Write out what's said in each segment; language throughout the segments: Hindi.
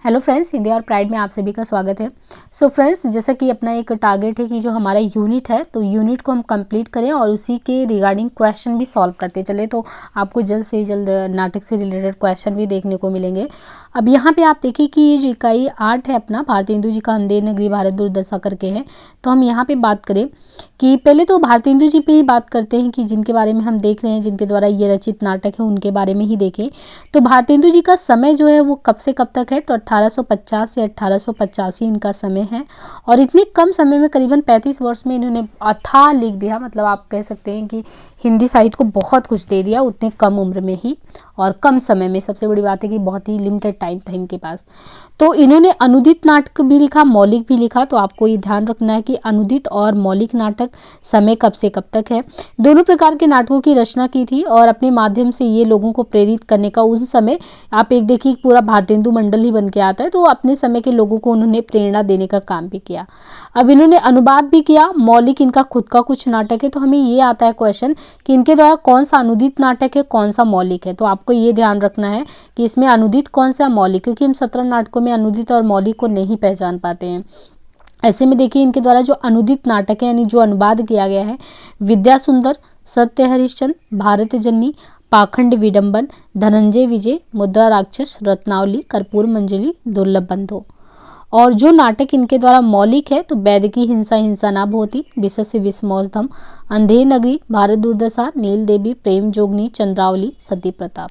हेलो फ्रेंड्स, हिंदी और प्राइड में आप सभी का स्वागत है। सो फ्रेंड्स, जैसा कि अपना एक टारगेट है कि जो हमारा यूनिट है तो यूनिट को हम कंप्लीट करें और उसी के रिगार्डिंग क्वेश्चन भी सॉल्व करते चले, तो आपको जल्द से जल्द नाटक से रिलेटेड क्वेश्चन भी देखने को मिलेंगे। अब यहाँ पे आप देखिए कि ये जो इकाई 8 है अपना भारतेंदु जी का अंधेर नगरी भारत दुर्दशा करके है। तो हम यहाँ पे बात करें कि पहले तो भारतेंदु जी पे ही बात करते हैं कि जिनके बारे में हम देख रहे हैं, जिनके द्वारा ये रचित नाटक है उनके बारे में ही देखें। तो भारतेंदु जी का समय जो है वो कब से कब तक है, तो 1850 से 1885 इनका समय है। और इतनी कम समय में करीबन 35 वर्ष में इन्होंने अथाह लिख दिया, मतलब आप कह सकते हैं कि हिंदी साहित्य को बहुत कुछ दे दिया उतने कम उम्र में ही और कम समय में। सबसे बड़ी बात है कि बहुत ही लिमिटेड टाइम था इनके पास। तो इन्होंने अनुदित नाटक भी लिखा, मौलिक भी लिखा। तो आपको ये ध्यान रखना है कि अनुदित और मौलिक नाटक समय कब से कब तक है। दोनों प्रकार के नाटकों की रचना की थी और अपने माध्यम से ये लोगों को प्रेरित करने का उस समय आप एक देखिए पूरा भारतेंदु मंडल ही बन के आता है, तो अपने समय के लोगों को उन्होंने प्रेरणा देने का काम भी किया। अब इन्होंने अनुवाद भी किया, मौलिक इनका खुद का कुछ नाटक है। तो हमें ये आता है क्वेश्चन कि इनके द्वारा कौन सा अनुदित नाटक है, कौन सा मौलिक है। तो आपको ये ध्यान रखना है कि इसमें अनुदित कौन सा मौलिक, क्योंकि हम 17 नाटकों में अनुदित और मौलिक को नहीं पहचान पाते हैं। ऐसे में देखिए इनके द्वारा जो अनुदित नाटक है यानी जो अनुवाद किया गया है, विद्या सुंदर, सत्य हरिश्चंद्र, भारत जननी, पाखंड विडंबन, धनंजय विजय, मुद्रा राक्षस, रत्नावली, कर्पूर मंजरी, दुर्लभ बंधु। और जो नाटक इनके द्वारा मौलिक है तो वैद की हिंसा हिंसा ना भोती, विष से विषमौसधम, अंधेर नगरी, भारत दुर्दशा, नील देवी, प्रेम जोगनी, चंद्रावली, सती प्रताप।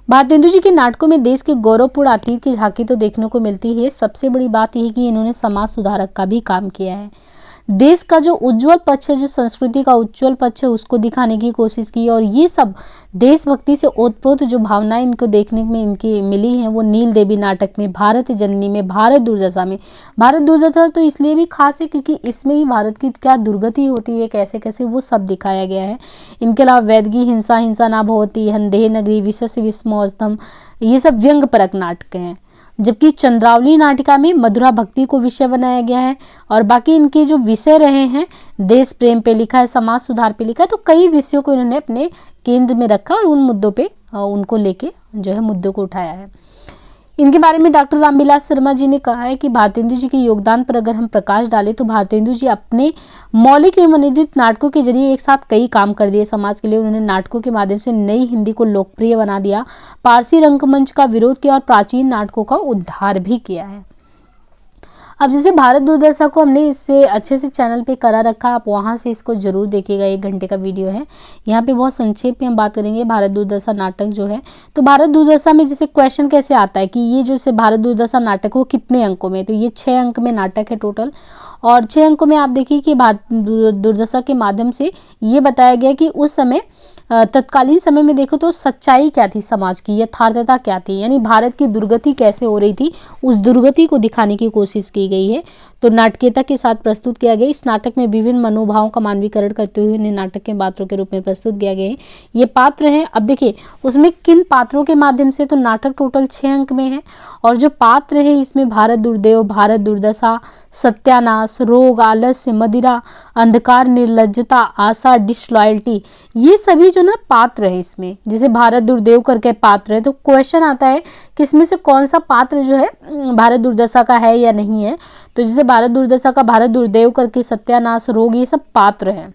भारतेंदु जी के नाटकों में देश के गौरवपूर्ण अतीत की झांकी तो देखने को मिलती है। सबसे बड़ी बात यह है कि इन्होंने समाज सुधारक का भी काम किया है। देश का जो उज्जवल पक्ष है, जो संस्कृति का उज्जवल पक्ष है, उसको दिखाने की कोशिश की। और ये सब देशभक्ति से ओतप्रोत जो भावनाएं इनको देखने में इनकी मिली हैं वो नील देवी नाटक में, भारत जननी में, भारत दुर्दशा में। भारत दुर्दशा तो इसलिए भी खास है क्योंकि इसमें ही भारत की क्या दुर्गति होती है, कैसे कैसे वो सब दिखाया गया है। इनके अलावा वैद की हिंसा हिंसा ना भवती, अंधेर नगरी, विष से विषमौसधम, ये सब व्यंग परक नाटक हैं। जबकि चंद्रावली नाटिका में मधुरा भक्ति को विषय बनाया गया है। और बाकी इनके जो विषय रहे हैं, देश प्रेम पे लिखा है, समाज सुधार पे लिखा है। तो कई विषयों को इन्होंने अपने केंद्र में रखा और उन मुद्दों पे उनको लेके जो है मुद्दों को उठाया है। इनके बारे में डॉक्टर रामविलास शर्मा जी ने कहा है कि भारतेंदु जी के योगदान पर अगर हम प्रकाश डालें तो भारतेंदु जी अपने मौलिक एवं अनुदित नाटकों के जरिए एक साथ कई काम कर दिए समाज के लिए। उन्होंने नाटकों के माध्यम से नई हिंदी को लोकप्रिय बना दिया, पारसी रंगमंच का विरोध किया और प्राचीन नाटकों का उद्धार भी किया है। अब जैसे भारत दुर्दशा को हमने इस पे अच्छे से चैनल पे करा रखा, आप वहाँ से इसको जरूर देखिएगा। 1 घंटे का वीडियो है। यहाँ पे बहुत संक्षेप में हम बात करेंगे भारत दुर्दशा नाटक जो है। तो भारत दुर्दशा में जैसे क्वेश्चन कैसे आता है कि ये जो से भारत दुर्दशा नाटक वो कितने अंकों में, तो ये 6 अंक में नाटक है टोटल। और 6 अंकों में आप देखिए कि भारत दुर्दशा के माध्यम से ये बताया गया कि उस समय तत्कालीन समय में देखो तो सच्चाई क्या थी, समाज की यथार्थता क्या थी, यानी भारत की दुर्गति कैसे हो रही थी, उस दुर्गति को दिखाने की कोशिश की गई है। तो नाटकीयता के साथ प्रस्तुत किया गया। इस नाटक में विभिन्न मनोभावों का मानवीकरण करते हुए उन्हें नाटक के पात्रों के रूप में प्रस्तुत किया गया है। ये पात्र हैं, अब देखिए उसमें किन पात्रों के माध्यम से, तो नाटक टोटल 6 अंक में है। और जो पात्र है इसमें भारत दुर्देव, भारत दुर्दशा, सत्यानाश, रोग, आलस्य, मदिरा, अंधकार, निर्लज्जता, आशा, डिसलॉयल्टी, ये सभी जो ना पात्र है इसमें। जैसे भारत दुर्देव करके पात्र है तो क्वेश्चन आता है कि इसमें से कौन सा पात्र जो है भारत दुर्दशा का है या नहीं है। तो जैसे भारत दुर्दशा का भारत दुर्देव करके, सत्यानाश, रोग, ये सब पात्र हैं।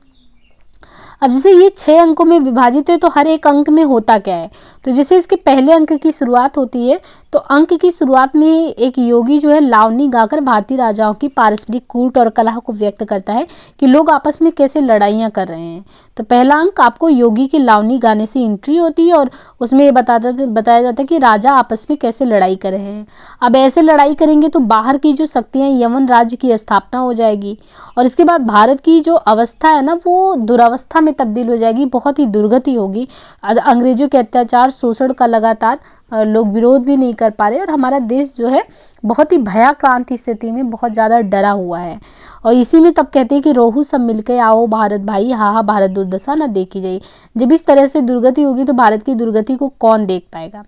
अब जैसे ये 6 अंकों में विभाजित है तो हर एक अंक में होता क्या है, तो जैसे इसके पहले अंक की शुरुआत होती है तो अंक की शुरुआत में एक योगी जो है लावनी गाकर भारतीय राजाओं की पारस्परिक कूट और कलह को व्यक्त करता है कि लोग आपस में कैसे लड़ाइयाँ कर रहे हैं। तो पहला अंक आपको योगी की लावनी गाने से एंट्री होती है और उसमें ये बताया जाता है कि राजा आपस में कैसे लड़ाई कर रहे हैं। अब ऐसे लड़ाई करेंगे तो बाहर की जो शक्तियाँ, यवन राज्य की स्थापना हो जाएगी और इसके बाद भारत की जो अवस्था है ना वो दुरावस्था में तब्दील हो जाएगी, बहुत ही दुर्गति होगी। अंग्रेजों के अत्याचार, शोषण का लगातार लोग विरोध भी नहीं कर पा रहे और हमारा देश जो है बहुत ही भयाक्रांत स्थिति में बहुत ज़्यादा डरा हुआ है। और इसी में तब कहते हैं कि रोहू सब मिलके आओ भारत भाई, हा भारत दुर्दशा न देखी जाए। जब इस तरह से दुर्गति होगी तो भारत की दुर्गति को कौन देख पाएगा।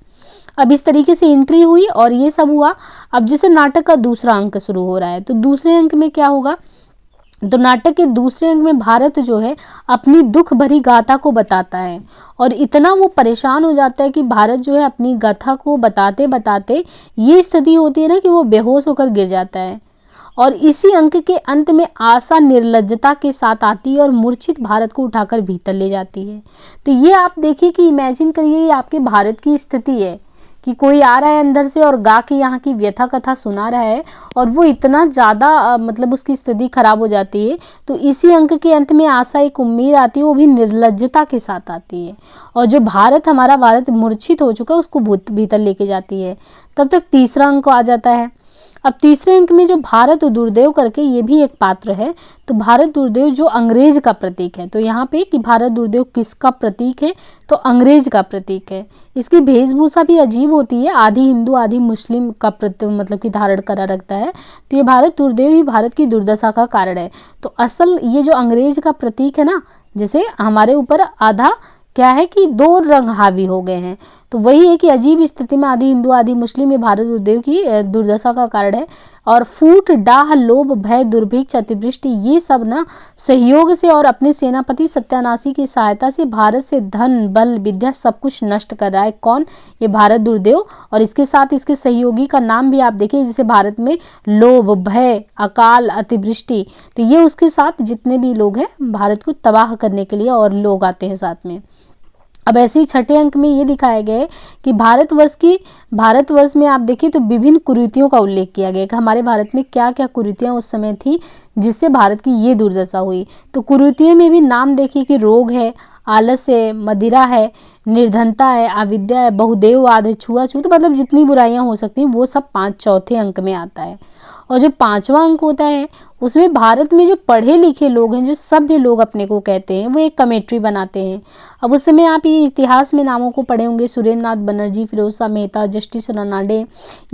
अब इस तरीके से एंट्री हुई और ये सब हुआ। अब जैसे नाटक का दूसरा अंक शुरू हो रहा है तो दूसरे अंक में क्या होगा, तो नाटक के दूसरे अंक में भारत जो है अपनी दुख भरी गाथा को बताता है और इतना वो परेशान हो जाता है कि भारत जो है अपनी गाथा को बताते बताते ये स्थिति होती है ना कि वो बेहोश होकर गिर जाता है। और इसी अंक के अंत में आशा निर्लज्जता के साथ आती है और मूर्छित भारत को उठाकर भीतर ले जाती है। तो ये आप देखिए कि इमेजिन करिए ये आपके भारत की स्थिति है कि कोई आ रहा है अंदर से और गा के यहाँ की व्यथा कथा सुना रहा है और वो इतना ज़्यादा मतलब उसकी स्थिति खराब हो जाती है। तो इसी अंक के अंत में आशा एक उम्मीद आती है, वो भी निर्लज्जता के साथ आती है और जो भारत हमारा भारत मूर्छित हो चुका है उसको भीतर लेके जाती है। तब तक तीसरा अंक आ जाता है। अब तीसरे अंक में जो भारत दुर्देव करके ये भी एक पात्र है। तो भारत दुर्देव जो अंग्रेज का प्रतीक है, तो यहाँ पे कि भारत दुर्देव किसका प्रतीक है, तो अंग्रेज का प्रतीक है। इसकी वेशभूषा भी अजीब होती है, आधी हिंदू आधी मुस्लिम का मतलब कि धारण करा रखता है। तो ये भारत दुर्देव ही भारत की दुर्दशा का कारण है। तो असल ये जो अंग्रेज का प्रतीक है ना, जैसे हमारे ऊपर आधा क्या है कि दो रंग हावी हो गए हैं, तो वही है कि अजीब स्थिति में आधी हिंदू आधी मुस्लिम ये भारत दुर्देव की दुर्दशा का कारण है। और फूट डाह लोभ भय दुर्भिक्ष अतिवृष्टि ये सब ना सहयोग से और अपने सेनापति सत्यानाशी की सहायता से भारत से धन बल विद्या सब कुछ नष्ट कर रहा है। कौन? ये भारत दुर्देव। और इसके साथ इसके सहयोगी का नाम भी आप देखिए, जैसे भारत में लोभ भय अकाल अतिवृष्टि, तो ये उसके साथ जितने भी लोग हैं भारत को तबाह करने के लिए और लोग आते हैं साथ में। अब ऐसे ही छठे अंक में ये दिखाया गया है कि भारतवर्ष में आप देखिए तो विभिन्न कुरीतियों का उल्लेख किया गया है कि हमारे भारत में क्या क्या कुरीतियाँ उस समय थी जिससे भारत की ये दुर्दशा हुई। तो कुरीतियों में भी नाम देखिए कि रोग है, आलस्य है, मदिरा है, निर्धनता है, अविद्या है, बहुदेववाद है, छुआछूत, मतलब जितनी बुराइयां हो सकती हैं वो सब चौथे अंक में आता है। और जो पांचवा अंक होता है उसमें भारत में जो पढ़े लिखे लोग हैं, जो सभ्य लोग अपने को कहते हैं, वो एक कमेट्री बनाते हैं। अब उस समय आप ये इतिहास में नामों को पढ़े होंगे, सुरेंद्र नाथ बनर्जी, फिरोज शाह मेहता, जस्टिस रनाडे,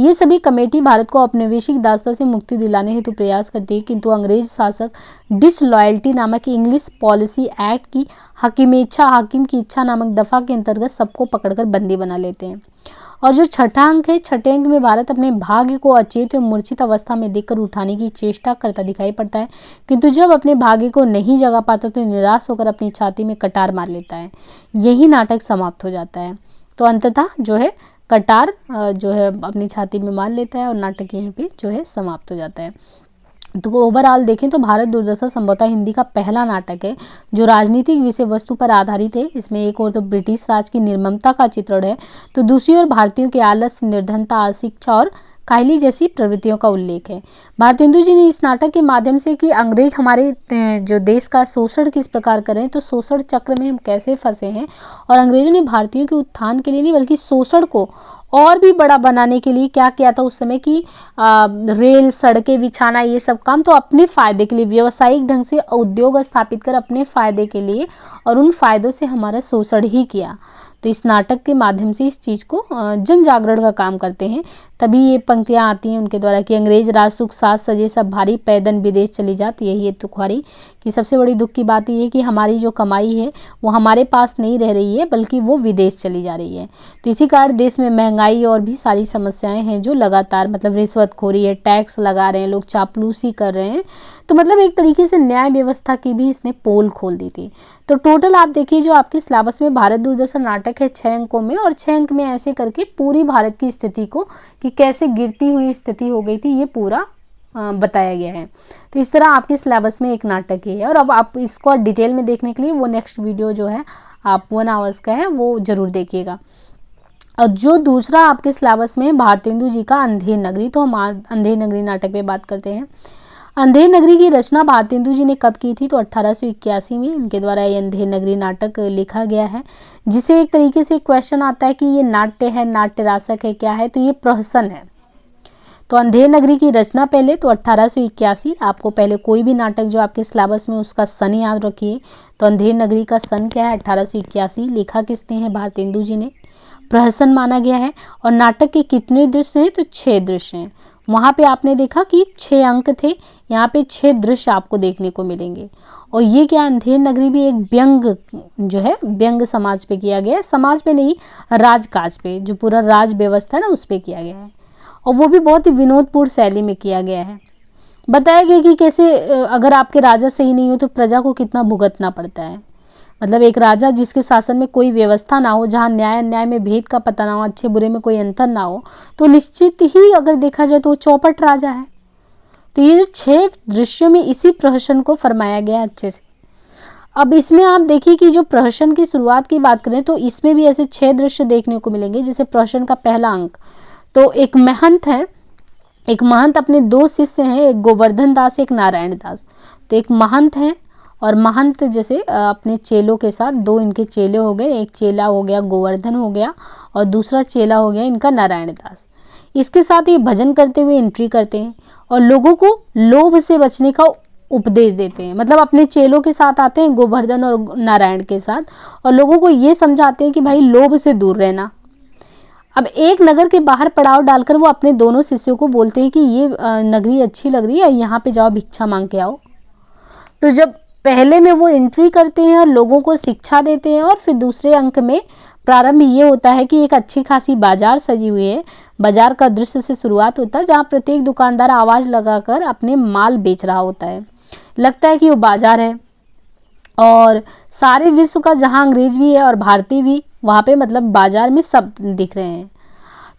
ये सभी कमेटी भारत को औपनिवेशिक दासता से मुक्ति दिलाने हेतु प्रयास करती है। किंतु अंग्रेज शासक डिसलॉयल्टी नामक इंग्लिश पॉलिसी एक्ट की हाकिम की इच्छा नामक दफा के अंतर्गत सबको पकड़कर बंदी बना लेते हैं। और जो छठा अंक है, छठे अंक में भारत अपने भाग्य को अचेत और मूर्छित अवस्था में देखकर उठाने की चेष्टा करता दिखाई पड़ता है, किंतु जब अपने भाग्य को नहीं जगा पाता तो निराश होकर अपनी छाती में कटार मार लेता है। यही नाटक समाप्त हो जाता है। तो अंततः जो है कटार जो है अपनी छाती में मार लेता है और नाटक यहीं पे जो है समाप्त हो जाता है। तो ओवरऑल देखें तो भारत दुर्दशा संभवतः हिंदी का पहला नाटक है जो राजनीतिक विषय वस्तु पर आधारित है। इसमें एक ओर तो ब्रिटिश राज की निर्ममता का चित्रण है, तो दूसरी ओर भारतीयों के आलस्य, निर्धनता, अशिक्षा और कायली जैसी प्रवृत्तियों का उल्लेख है। भारतेंदु जी ने इस नाटक के माध्यम से कि अंग्रेज हमारे जो देश का शोषण किस प्रकार करें, तो शोषण चक्र में हम कैसे फंसे हैं, और अंग्रेजों ने भारतीयों के उत्थान के लिए नहीं बल्कि शोषण को और भी बड़ा बनाने के लिए क्या किया था उस समय की रेल सड़कें बिछाना, ये सब काम तो अपने फ़ायदे के लिए, व्यावसायिक ढंग से उद्योग स्थापित कर अपने फ़ायदे के लिए, और उन फ़ायदों से हमारा शोषण ही किया। तो इस नाटक के माध्यम से इस चीज़ को जन जागरण का काम करते हैं। तभी ये पंक्तियाँ आती हैं उनके द्वारा कि अंग्रेज राज सुख साथ सजे सब भारी, पैदन विदेश चली जाती। यही है तुखवारी कि सबसे बड़ी दुख की बात ये है कि हमारी जो कमाई है वो हमारे पास नहीं रह रही है बल्कि वो विदेश चली जा रही है। तो इसी कारण देश में महंगाई और भी सारी समस्याएं हैं जो लगातार मतलब रिश्वतखोरी है, टैक्स लगा रहे हैं लोग, चापलूसी कर रहे हैं। तो मतलब एक तरीके से न्याय व्यवस्था की भी इसने पोल खोल दी थी। तो टोटल आप देखिए जो आपके सिलेबस में भारत दुर्दशा नाटक है 6 अंकों में, और 6 अंक में ऐसे करके पूरी भारत की स्थिति को कि कैसे गिरती हुई स्थिति हो गई थी ये पूरा बताया गया है। तो इस तरह आपके सिलेबस में एक नाटक ही है। और अब आप इसको डिटेल में देखने के लिए वो नेक्स्ट वीडियो जो है आप 1 आवर्स का है वो ज़रूर देखिएगा। और जो दूसरा आपके सिलेबस में भारतेंदु जी का अंधेर नगरी, तो हम अंधेर नगरी नाटक पे बात करते हैं। अंधेर नगरी की रचना भारतेंदु जी ने कब की थी, तो 1881 में इनके द्वारा ये अंधेर नगरी नाटक लिखा गया है, जिसे एक तरीके से क्वेश्चन आता है कि ये नाट्य है, नाट्य रासक है, क्या है, तो ये प्रहसन है। तो अंधेर नगरी की रचना पहले तो 1881, आपको पहले कोई भी नाटक जो आपके सिलेबस में उसका सन याद रखिए। तो अंधेर नगरी का सन क्या है, 1881, लिखा किसने है, भारतेंदु जी ने, प्रहसन माना गया है। और नाटक के कितने दृश्य हैं, तो 6 दृश्य हैं। वहाँ पे आपने देखा कि 6 अंक थे, यहाँ पे 6 दृश्य आपको देखने को मिलेंगे। और ये क्या, अंधेर नगरी भी एक व्यंग जो है व्यंग समाज पे किया गया है, समाज पे नहीं राजकाज पे, जो पूरा राज व्यवस्था है ना उस पे किया गया है, और वो भी बहुत ही विनोदपूर्ण शैली में किया गया है। बताया गया कि कैसे अगर आपके राजा सही नहीं हो तो प्रजा को कितना भुगतना पड़ता है। मतलब एक राजा जिसके शासन में कोई व्यवस्था ना हो, जहाँ न्याय अन्याय में भेद का पता ना हो, अच्छे बुरे में कोई अंतर ना हो, तो निश्चित ही अगर देखा जाए तो वो चौपट राजा है। तो ये जो 6 दृश्यों में इसी प्रहसन को फरमाया गया अच्छे से। अब इसमें आप देखिए कि जो प्रहसन की शुरुआत की बात करें तो इसमें भी ऐसे 6 दृश्य देखने को मिलेंगे। जैसे प्रहसन का पहला अंक, तो एक महंत है, एक महंत अपने 2 शिष्य हैं, एक गोवर्धन दास एक नारायण दास। तो एक महंत है और महंत जैसे अपने चेलों के साथ, 2 इनके चेले हो गए, एक चेला हो गया गोवर्धन हो गया और दूसरा चेला हो गया इनका नारायण दास। इसके साथ ये भजन करते हुए एंट्री करते हैं और लोगों को लोभ से बचने का उपदेश देते हैं। मतलब अपने चेलों के साथ आते हैं, गोवर्धन और नारायण के साथ, और लोगों को ये समझाते हैं कि भाई लोभ से दूर रहना। अब एक नगर के बाहर पड़ाव डालकर वो अपने दोनों शिष्यों को बोलते हैं कि ये नगरी अच्छी लग रही है, यहाँ पे जाओ भिक्षा मांग के आओ। तो जब पहले में वो एंट्री करते हैं और लोगों को शिक्षा देते हैं, और फिर दूसरे अंक में प्रारंभ ये होता है कि एक अच्छी खासी बाजार सजी हुई है। बाजार का दृश्य से शुरुआत होता है, जहाँ प्रत्येक दुकानदार आवाज़ लगाकर अपने माल बेच रहा होता है। लगता है कि वो बाजार है, और सारे विश्व का, जहाँ अंग्रेज भी है और भारतीय भी, वहाँ पे मतलब बाजार में सब दिख रहे हैं।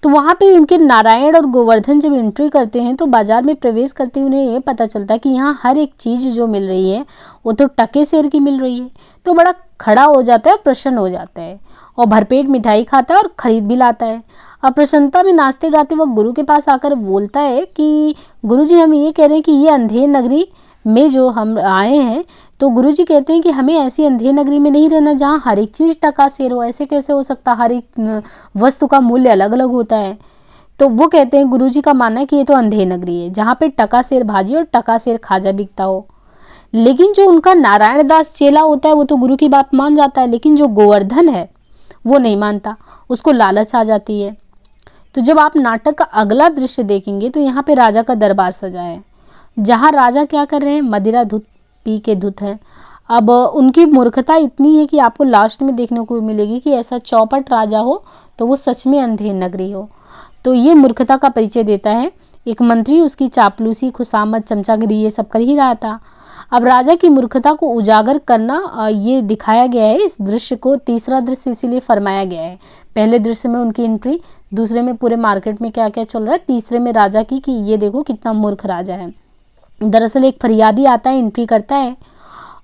तो वहाँ पे इनके नारायण और गोवर्धन जब एंट्री करते हैं तो बाजार में प्रवेश करते ही उन्हें ये पता चलता है कि यहाँ हर एक चीज़ जो मिल रही है वो तो टके सेर की मिल रही है। तो बड़ा खड़ा हो जाता है, प्रसन्न हो जाता है और भरपेट मिठाई खाता है और ख़रीद भी लाता है। अब प्रसन्नता में नाचते गाते वह गुरु के पास आकर बोलता है कि गुरुजी, हम ये कह रहे हैं कि ये अंधेर नगरी में जो हम आए हैं, तो गुरुजी कहते हैं कि हमें ऐसी अंधेर नगरी में नहीं रहना जहाँ हर एक चीज़ टका सेर हो। ऐसे कैसे हो सकता, हर एक वस्तु का मूल्य अलग अलग होता है। तो वो कहते हैं, गुरुजी का मानना है कि ये तो अंधेर नगरी है जहाँ पे टका सेर भाजी और टका सेर खाजा बिकता हो। लेकिन जो उनका नारायण दास चेला होता है वो तो गुरु की बात मान जाता है, लेकिन जो गोवर्धन है वो नहीं मानता, उसको लालच आ जाती है। तो जब आप नाटक का अगला दृश्य देखेंगे तो यहाँ पे राजा का दरबार सजा है, जहाँ राजा क्या कर रहे हैं, मदिरा धुत पी के धुत है। अब उनकी मूर्खता इतनी है कि आपको लास्ट में देखने को मिलेगी कि ऐसा चौपट राजा हो तो वो सच में अंधेर नगरी हो। तो ये मूर्खता का परिचय देता है। एक मंत्री उसकी चापलूसी, खुशामद, चमचागिरी ये सब कर ही रहा था। अब राजा की मूर्खता को उजागर करना ये दिखाया गया है इस दृश्य को। तीसरा दृश्य इसीलिए फरमाया गया है। पहले दृश्य में उनकी एंट्री, दूसरे में पूरे मार्केट में क्या क्या चल रहा है, तीसरे में राजा की कि ये देखो कितना मूर्ख राजा है। दरअसल एक फरियादी आता है, एंट्री करता है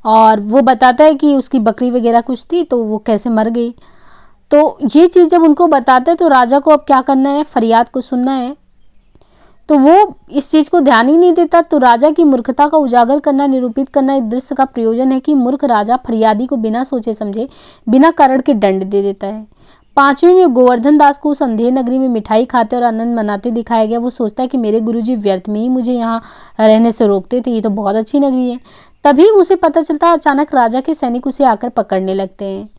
और वो बताता है कि उसकी बकरी वगैरह कुछ थी तो वो कैसे मर गई। तो ये चीज़ जब उनको बताते हैं तो राजा को अब क्या करना है, फरियाद को सुनना है। तो वो इस चीज़ को ध्यान ही नहीं देता। तो राजा की मूर्खता का उजागर करना, निरूपित करना इस दृश्य का प्रयोजन है कि मूर्ख राजा फरियादी को बिना सोचे समझे, बिना कारण के दंड दे देता है। 5वें में गोवर्धन दास को उस अंधेर नगरी में मिठाई खाते और आनंद मनाते दिखाया गया। वो सोचता है कि मेरे गुरुजी व्यर्थ में ही मुझे यहाँ रहने से रोकते थे, ये तो बहुत अच्छी नगरी है। तभी उसे पता चलता है, अचानक राजा के सैनिक उसे आकर पकड़ने लगते हैं।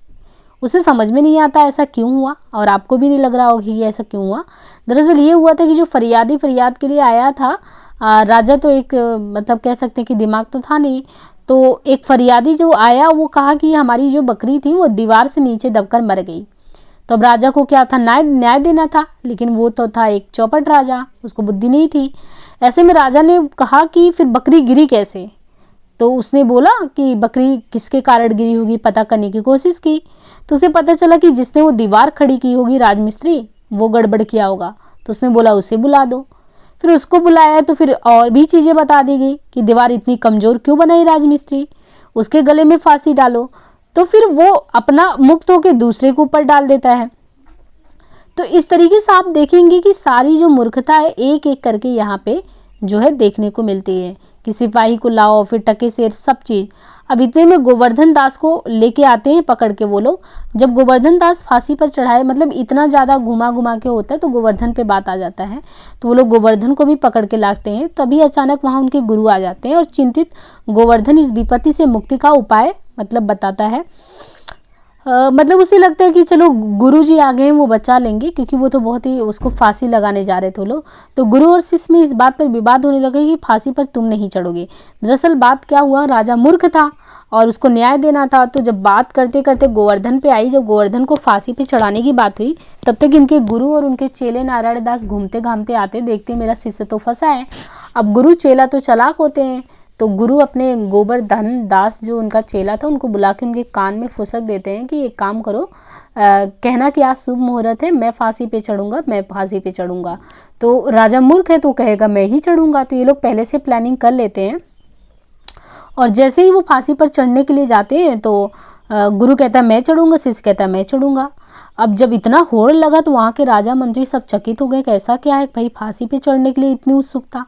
उसे समझ में नहीं आता ऐसा क्यों हुआ, और आपको भी नहीं लग रहा होगा कि ऐसा क्यों हुआ। दरअसल ये हुआ था कि जो फरियादी फरियाद के लिए आया था, राजा तो एक मतलब कह सकते हैं कि दिमाग तो था नहीं। तो एक फरियादी जो आया वो कहा कि हमारी जो बकरी थी वो दीवार से नीचे दबकर मर गई। तो अब राजा को क्या था, न्याय देना था, लेकिन वो तो था एक चौपट राजा, उसको बुद्धि नहीं थी। ऐसे में राजा ने कहा कि फिर बकरी गिरी कैसे। तो उसने बोला कि बकरी किसके कारण गिरी होगी, पता करने की कोशिश की। तो उसे पता चला कि जिसने वो दीवार खड़ी की होगी, राजमिस्त्री, वो गड़बड़ किया होगा। तो उसने बोला उसे बुला दो। फिर उसको बुलाया तो फिर और भी चीज़ें बता दी गई कि दीवार इतनी कमज़ोर क्यों बनाई राजमिस्त्री, उसके गले में फांसी डालो। तो फिर वो अपना मुक्त होकर दूसरे के ऊपर डाल देता है। तो इस तरीके से आप देखेंगे कि सारी जो मूर्खता है एक एक करके यहाँ पे जो है देखने को मिलती है कि सिपाही को लाओ, फिर टके सेर, सब चीज़। अब इतने में गोवर्धन दास को लेके आते हैं पकड़ के वो लोग। जब गोवर्धन दास फांसी पर चढ़ाए, मतलब इतना ज़्यादा घुमा घुमा के होता है तो गोवर्धन पे बात आ जाता है, तो वो लोग गोवर्धन को भी पकड़ के लाते हैं। तभी अचानक वहाँ उनके गुरु आ जाते हैं और चिंतित गोवर्धन इस विपत्ति से मुक्ति का उपाय मतलब बताता है। मतलब उसे लगता है कि चलो गुरुजी आ गए हैं, वो बचा लेंगे, क्योंकि वो तो बहुत ही उसको फांसी लगाने जा रहे थे लोग। तो गुरु और शिष्य में इस बात पर विवाद होने लगा कि फांसी पर तुम नहीं चढ़ोगे। दरअसल बात क्या हुआ, राजा मूर्ख था और उसको न्याय देना था। तो जब बात करते करते गोवर्धन पे आई, जब गोवर्धन को फांसी पे चढ़ाने की बात हुई, तब तक इनके गुरु और उनके चेले नारायण दास घूमते घामते आते, देखते मेरा शिष्य तो फंसा है। अब गुरु चेला तो चालाक होते हैं, तो गुरु अपने गोवर्धन दास जो उनका चेला था उनको बुला के उनके कान में फुसक देते हैं कि एक काम करो, कहना कि आज शुभ मुहूर्त है, मैं फांसी पे चढ़ूंगा, मैं फांसी पे चढ़ूंगा। तो राजा मूर्ख है तो कहेगा मैं ही चढ़ूंगा। तो ये लोग पहले से प्लानिंग कर लेते हैं और जैसे ही वो फांसी पर चढ़ने के लिए जाते हैं तो गुरु कहता है मैं चढ़ूंगा, शिष्य कहता है मैं चढ़ूंगा। अब जब इतना होड़ लगा तो वहाँ के राजा मंत्री सब चकित हो गए कि ऐसा क्या है भाई, फांसी पे चढ़ने के लिए इतनी उत्सुकता।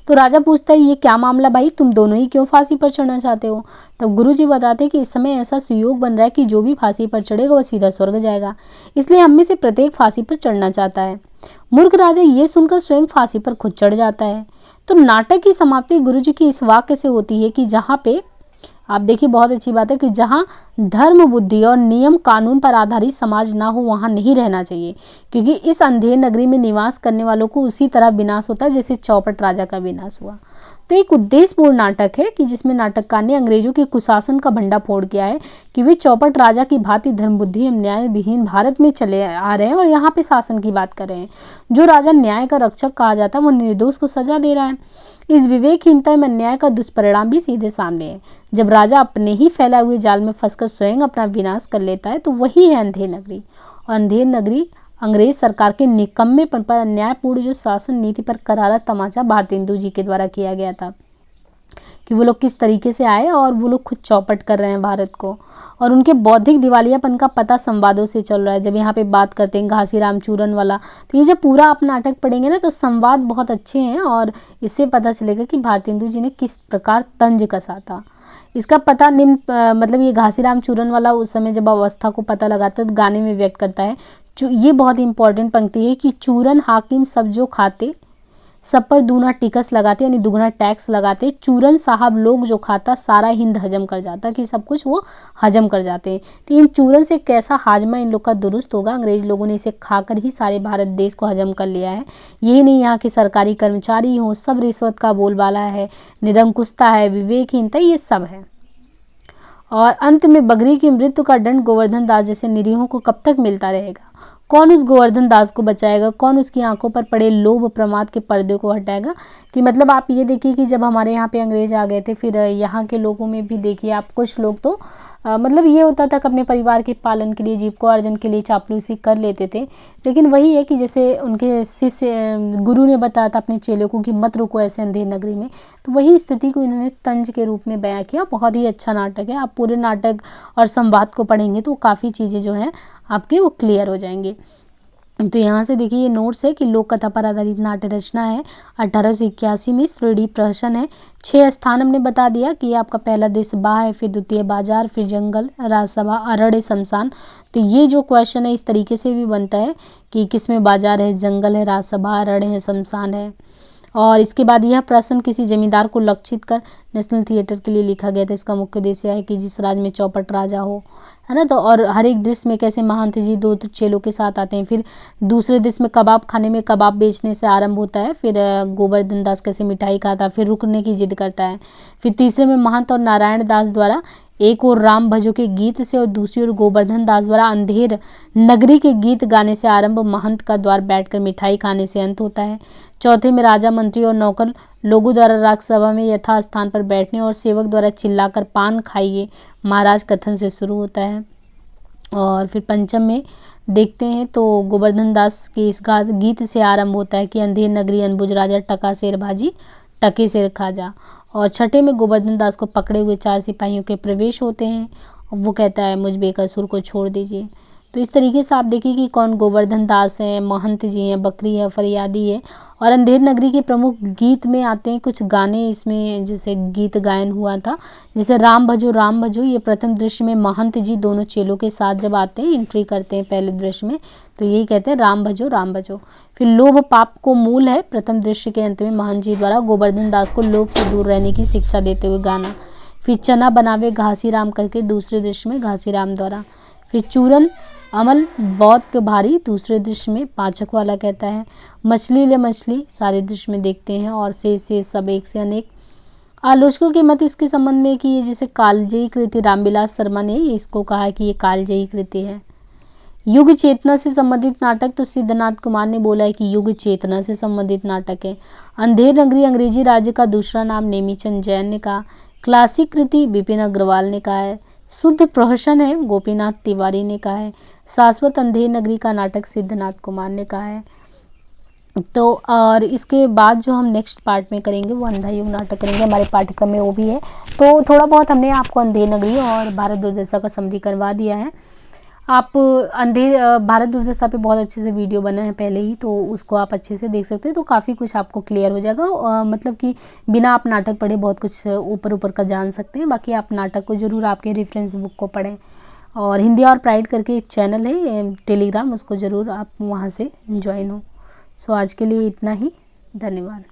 तो राजा पूछता है ये क्या मामला भाई, तुम दोनों ही क्यों फांसी पर चढ़ना चाहते हो। तब गुरुजी बताते हैं कि इस समय ऐसा सुयोग बन रहा है कि जो भी फांसी पर चढ़ेगा वह सीधा स्वर्ग जाएगा, इसलिए हम में से प्रत्येक फांसी पर चढ़ना चाहता है। मूर्ख राजा ये सुनकर स्वयं फांसी पर खुद चढ़ जाता है। तो नाटक की समाप्ति गुरुजी की इस वाक्य से होती है कि जहाँ पे आप देखिए बहुत अच्छी बात है कि जहाँ धर्म बुद्धि और नियम कानून पर आधारित समाज ना हो वहाँ नहीं रहना चाहिए, क्योंकि इस अंधेर नगरी में निवास करने वालों को उसी तरह विनाश होता है जैसे चौपट राजा का विनाश हुआ। तो एक उद्देश्यपूर्ण नाटक है कि जिसमें नाटककार ने अंग्रेजों के कुशासन का भंडा फोड़ किया है कि वे चौपट राजा की भांति धर्म बुद्धि एवं न्याय विहीन भारत में चले आ रहे हैं और यहाँ पे शासन की बात कर रहे हैं। जो राजा न्याय का रक्षक कहा जाता है वो निर्दोष को सजा दे रहा है। इस विवेकहीनता में अन्याय का दुष्परिणाम भी सीधे सामने है। जब राजा अपने ही फैलाए हुए जाल में फंसकर स्वयं अपना विनाश कर लेता है तो वही है अंधेर नगरी। और अंधेर नगरी अंग्रेज सरकार के निकम्मेपन पर अन्यायपूर्ण जो शासन नीति पर करारा तमाचा भारतेंदु जी के द्वारा किया गया था कि वो लोग किस तरीके से आए और वो लोग खुद चौपट कर रहे हैं भारत को। और उनके बौद्धिक दिवालियापन का पता संवादों से चल रहा है। जब यहाँ पे बात करते हैं घासीराम चूरन वाला, तो ये जब पूरा आप नाटक पढ़ेंगे ना तो संवाद बहुत अच्छे हैं और इससे पता चलेगा कि भारतेंदु जी ने किस प्रकार तंज कसा था। इसका पता निम्न मतलब ये घासीराम चूरन वाला उस समय जब अवस्था को पता लगाता है तो गाने में व्यक्त करता है। ये बहुत इंपॉर्टेंट पंक्ति है कि चूरन हाकिम सब जो खाते सब पर दूना टिकस लगाते यानी दुगना टैक्स लगाते, चूरन साहब लोग जो खाता सारा हिंद हजम कर जाता, कि सब कुछ वो हजम कर जाते हैं। तो इन चूरन से कैसा हाजमा इन लोग का दुरुस्त होगा, अंग्रेज लोगों ने इसे खाकर ही सारे भारत देश को हजम कर लिया है। यही नहीं, यहाँ के सरकारी कर्मचारी हों, सब रिश्वत का बोलबाला है, निरंकुशता है, विवेकहीनता, ये सब है। और अंत में बगरी की मृत्यु का दंड गोवर्धन दास जैसे निरीहों को कब तक मिलता रहेगा। कौन उस गोवर्धन दास को बचाएगा, कौन उसकी आंखों पर पड़े लोभ प्रमाद के पर्दे को हटाएगा। कि मतलब आप ये देखिए कि जब हमारे यहाँ पे अंग्रेज आ गए थे, फिर यहाँ के लोगों में भी देखिए आप कुछ लोग तो मतलब ये होता था कि अपने परिवार के पालन के लिए, जीविकोपार्जन के लिए चापलूसी कर लेते थे। लेकिन वही है कि जैसे उनके शिष्य गुरु ने बताया था अपने चेलों को कि मत रुको ऐसे अंधेर नगरी में, तो वही स्थिति को इन्होंने तंज के रूप में बयां किया। बहुत ही अच्छा नाटक है। आप पूरे नाटक और संवाद को पढ़ेंगे तो काफ़ी चीज़ें जो हैं आपकी वो क्लियर हो जाएंगी। तो यहाँ से देखिए ये नोट्स है कि लोक कथा पर आधारित नाट्य रचना है। 1881 में 3D प्रहसन है। 6 स्थान हमने बता दिया कि आपका पहला दृश्य बाह है, फिर द्वितीय बाजार, फिर जंगल, राजसभा, अरण्य, शमशान। तो ये जो क्वेश्चन है इस तरीके से भी बनता है कि किसमें बाजार है, जंगल है, राजसभा, अरण्य है, शमशान है। और इसके बाद यह प्रश्न किसी जमींदार को लक्षित कर नेशनल थिएटर के लिए लिखा गया था। इसका मुख्य उद्देश्य है कि जिस राज्य में चौपट राजा हो, है ना। तो और हर एक दृश्य में कैसे महंत जी 2 चेलों के साथ आते हैं। फिर दूसरे दृश्य में कबाब खाने में कबाब बेचने से आरंभ होता है। फिर गोवर्धन दास कैसे मिठाई खाता, फिर रुकने की जिद करता है। फिर तीसरे में महंत और नारायण दास द्वारा एक और राम भजो के गीत से और दूसरी ओर गोवर्धन दास द्वारा अंधेर नगरी के गीत गाने से आरंभ, महंत का द्वार बैठकर मिठाई खाने से अंत होता है। चौथे में राजा, मंत्री और नौकर लोगों द्वारा राजसभा में यथा स्थान पर बैठने और सेवक द्वारा चिल्लाकर पान खाइए महाराज कथन से शुरू होता है। और फिर पंचम में देखते हैं तो गोवर्धन दास के इस गीत से आरंभ होता है कि अंधेर नगरी अनबुझ राजा, टका शेर भाजी, टके शेर खाजा। और छठे में गोवर्धन दास को पकड़े हुए 4 सिपाहियों के प्रवेश होते हैं और वो कहता है मुझ बेकसूर को छोड़ दीजिए। तो इस तरीके से आप देखिए कि कौन गोवर्धन दास हैं, महंत जी हैं, बकरी है, फरियादी है। और अंधेर नगरी के प्रमुख गीत में आते हैं कुछ गाने इसमें जैसे गीत गायन हुआ था, जैसे राम भजो। ये प्रथम दृश्य में महंत जी दोनों चेलों के साथ जब आते हैं, एंट्री करते हैं पहले दृश्य में, तो यही कहते हैं राम भजो। फिर लोभ पाप को मूल है, प्रथम दृश्य के अंत में महंत जी द्वारा गोवर्धन दास को लोभ से दूर रहने की शिक्षा देते हुए गाना। फिर चना बनावे घासीराम करके दूसरे दृश्य में घासीराम द्वारा। फिर चूरन अमल बहुत के भारी दूसरे दृश्य में पाचक वाला कहता है। मछली ले मछली सारे दृश्य में देखते हैं। और से सब एक से अनेक। आलोचकों के मत इसके संबंध में कि ये जैसे कालजयी कृति, रामविलास शर्मा ने इसको कहा कि ये कालजयी कृति है। युग चेतना से संबंधित नाटक, तो सिद्धनाथ कुमार ने बोला है कि युग चेतना से संबंधित नाटक है। अंधेर नगरी अंग्रेजी राज्य का दूसरा नाम नेमीचंद जैन ने कहा। क्लासिक कृति विपिन अग्रवाल ने कहा है। शुद्ध प्रहसन है गोपीनाथ तिवारी ने कहा है। शाश्वत अंधेर नगरी का नाटक सिद्धनाथ कुमार ने कहा है। तो और इसके बाद जो हम नेक्स्ट पार्ट में करेंगे वो अंधा युग नाटक करेंगे, हमारे पाठ्यक्रम में वो भी है। तो थोड़ा बहुत हमने आपको अंधेर नगरी और भारत दुर्दशा का समरी करवा दिया है। आप भारत दुर्दशा पे बहुत अच्छे से वीडियो बना है पहले ही, तो उसको आप अच्छे से देख सकते हैं। तो काफ़ी कुछ आपको क्लियर हो जाएगा। मतलब कि बिना आप नाटक पढ़े बहुत कुछ ऊपर का जान सकते हैं। बाकी आप नाटक को ज़रूर आपके रेफरेंस बुक को पढ़ें। और हिंदी और प्राइड करके चैनल है टेलीग्राम, उसको ज़रूर आप वहाँ से ज्वाइन हो। सो आज के लिए इतना ही, धन्यवाद।